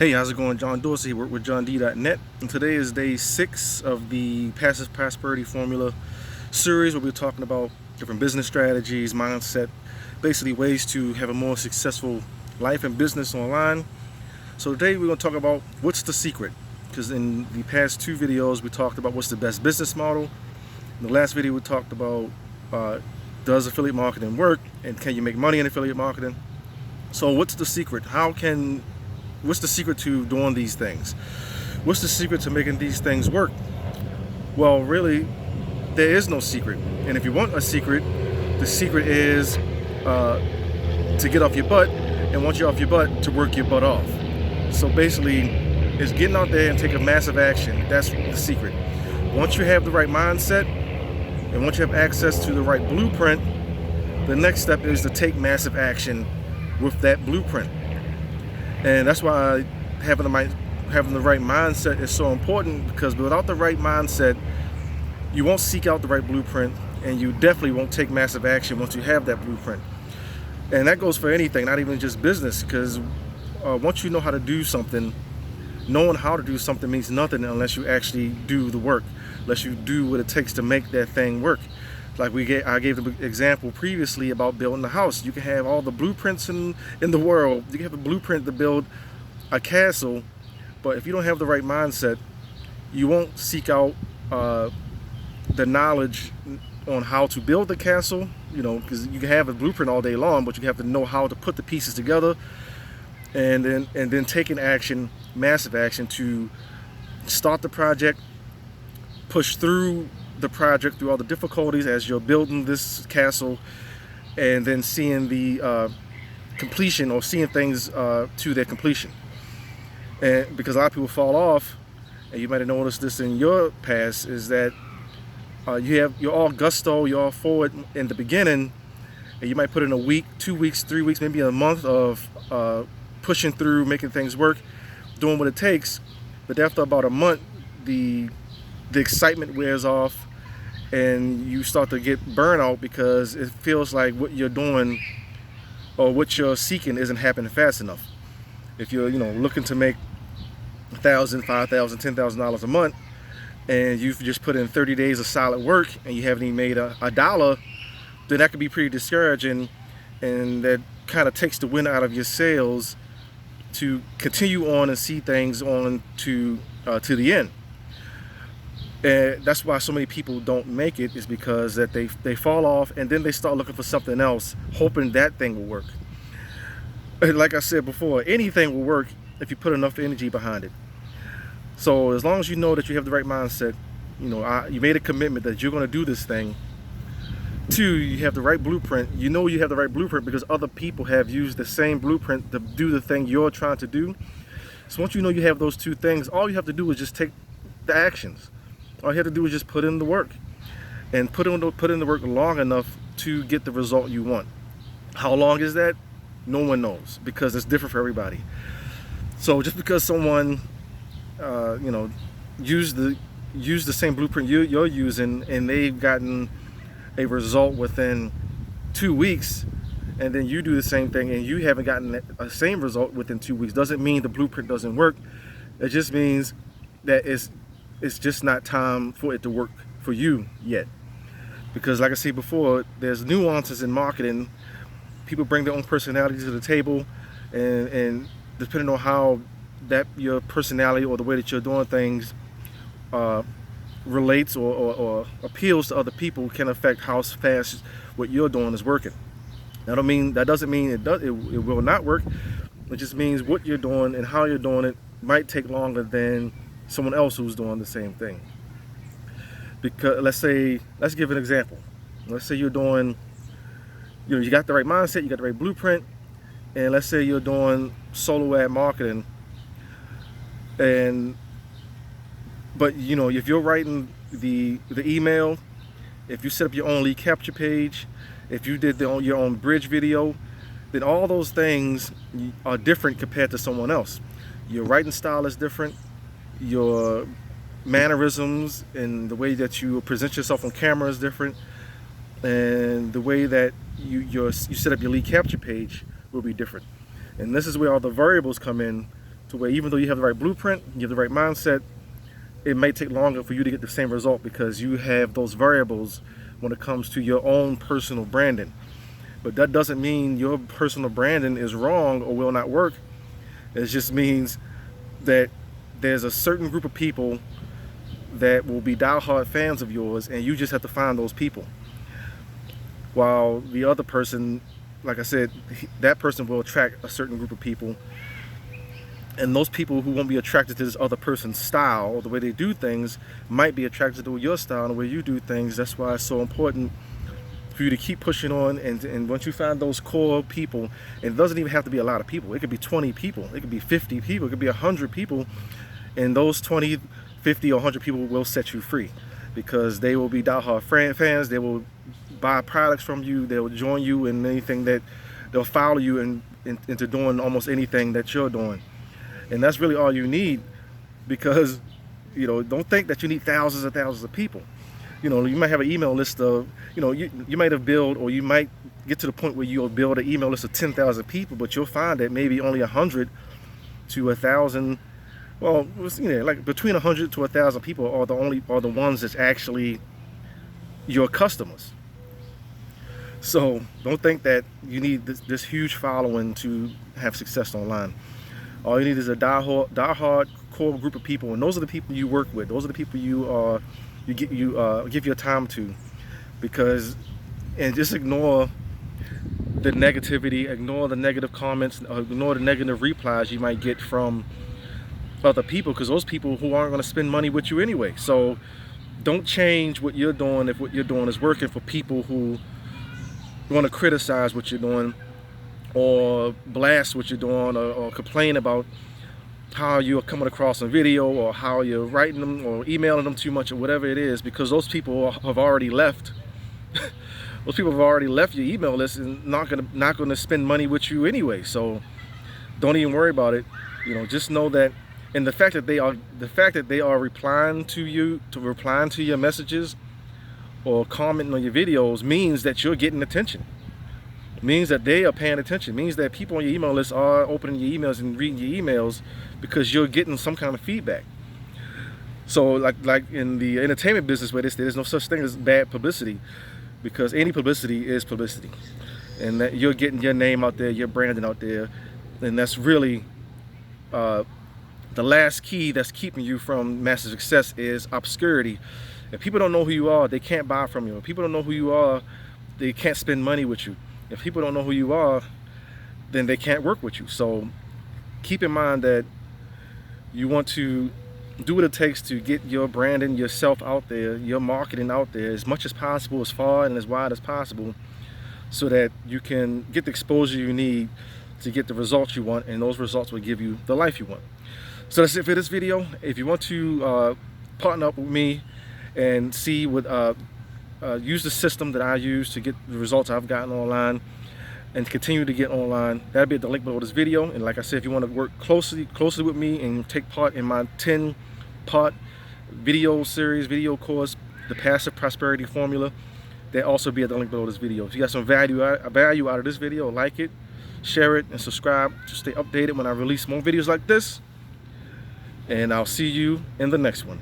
Hey, how's it going? John Dorsey, work with johnd.net, and today is day 6 of the Passive Prosperity Formula series where we're talking about different business strategies, mindset, basically ways to have a more successful life and business online. So today we're going to talk about what's the secret, because in the past 2 videos we talked about what's the best business model. In the last video we talked about does affiliate marketing work and can you make money in affiliate marketing. So what's the secret? What's the secret to doing these things? What's the secret to making these things work? Well, really, there is no secret. And if you want a secret, the secret is to get off your butt, and once you're off your butt, to work your butt off. So basically, it's getting out there and taking massive action. That's the secret. Once you have the right mindset, and once you have access to the right blueprint, the next step is to take massive action with that blueprint. And that's why having the right mindset is so important, because without the right mindset, you won't seek out the right blueprint, and you definitely won't take massive action once you have that blueprint. And that goes for anything, not even just business, because once you know how to do something, knowing how to do something means nothing unless you actually do the work, unless you do what it takes to make that thing work. Like I gave the example previously about building a house. You can have all the blueprints in the world. You can have a blueprint to build a castle, but if you don't have the right mindset, you won't seek out the knowledge on how to build the castle. You know, because you can have a blueprint all day long, but you have to know how to put the pieces together, and then taking action, massive action, to start the project, push through the project through all the difficulties as you're building this castle, and then seeing the completion, or seeing things to their completion. And because a lot of people fall off, and you might have noticed this in your past, is that you're all gusto, you're all forward in the beginning, and you might put in a week, 2 weeks, 3 weeks, maybe a month of pushing through, making things work, doing what it takes. But after about a month, the excitement wears off, and you start to get burnout, because it feels like what you're doing or what you're seeking isn't happening fast enough. If you're looking to make $1,000, $5,000, $10,000 a month, and you've just put in 30 days of solid work and you haven't even made a dollar, then that could be pretty discouraging, and that kind of takes the wind out of your sails to continue on and see things on to the end. And that's why so many people don't make it, is because that they fall off, and then they start looking for something else, hoping that thing will work. Like I said before, anything will work if you put enough energy behind it. So as long as you know that you have the right mindset, you made a commitment that you're going to do this thing. 2, you have the right blueprint. You know you have the right blueprint because other people have used the same blueprint to do the thing you're trying to do. So once you know you have those 2 things, all you have to do is just take the actions. All you have to do is just put in the work, and put in the work long enough to get the result you want. How long is that? No one knows, because it's different for everybody. So just because someone use the same blueprint you're using, and they've gotten a result within 2 weeks, and then you do the same thing and you haven't gotten a same result within 2 weeks, doesn't mean the blueprint doesn't work. It just means that it's just not time for it to work for you yet. Because like I said before, there's nuances in marketing. People bring their own personality to the table, and depending on how that your personality or the way that you're doing things relates or appeals to other people, can affect how fast what you're doing is working. That doesn't mean it will not work. It just means what you're doing and how you're doing it might take longer than someone else who's doing the same thing. Because let's give an example. Let's say you're doing, you got the right mindset, you got the right blueprint, and let's say you're doing solo ad marketing, but if you're writing the email, if you set up your own lead capture page, if you did your own bridge video, then all those things are different compared to someone else. Your writing style is different. Your mannerisms and the way that you present yourself on camera is different, and the way that you set up your lead capture page will be different. And this is where all the variables come in to where even though you have the right blueprint, you have the right mindset, it may take longer for you to get the same result because you have those variables when it comes to your own personal branding. But that doesn't mean your personal branding is wrong or will not work. It just means that there's a certain group of people that will be diehard fans of yours, and you just have to find those people. While the other person, like I said, that person will attract a certain group of people, and those people who won't be attracted to this other person's style or the way they do things might be attracted to your style and the way you do things. That's why it's so important for you to keep pushing on, and once you find those core people, and it doesn't even have to be a lot of people. It could be 20 people, it could be 50 people, it could be 100 people, and those 20, 50, or 100 people will set you free because they will be diehard fans. They will buy products from you. They will join you in anything that they'll follow you into doing almost anything that you're doing. And that's really all you need, because don't think that you need thousands and thousands of people. You might have an email list of, you might have built, or you might get to the point where you'll build an email list of 10,000 people, but you'll find that maybe only 100 to 1,000, well, like between 100 to 1,000 people are the ones that's actually your customers. So don't think that you need this huge following to have success online. All you need is a diehard core group of people, and those are the people you work with. Those are the people you give your time to, and just ignore the negativity, ignore the negative comments, ignore the negative replies you might get from other people, because those people who aren't going to spend money with you anyway. So don't change what you're doing if what you're doing is working for people who want to criticize what you're doing, or blast what you're doing, or complain about how you're coming across on video, or how you're writing them or emailing them too much, or whatever it is, because those people have already left. Those people have already left your email list and not gonna spend money with you anyway. So don't even worry about it. Just know that, and the fact that they are replying to your messages or commenting on your videos means that you're getting attention. Means that they are paying attention. Means that people on your email list are opening your emails and reading your emails because you're getting some kind of feedback. So like in the entertainment business, where there's no such thing as bad publicity, because any publicity is publicity, and that you're getting your name out there, your branding out there, and that's really the last key that's keeping you from massive success is obscurity. If people don't know who you are, they can't buy from you. If people don't know who you are, they can't spend money with you. If people don't know who you are, then they can't work with you. So keep in mind that you want to do what it takes to get your branding, yourself out there, your marketing out there as much as possible, as far and as wide as possible, so that you can get the exposure you need to get the results you want, and those results will give you the life you want. So that's it for this video. If you want to partner up with me and see what use the system that I use to get the results I've gotten online and continue to get online, that'll be at the link below this video. And like I said, if you want to work closely with me and take part in my 10-part video series, video course, the Passive Prosperity Formula, that'll also be at the link below this video. If you got some value out of this video, like it, share it, and subscribe to stay updated when I release more videos like this. And I'll see you in the next one.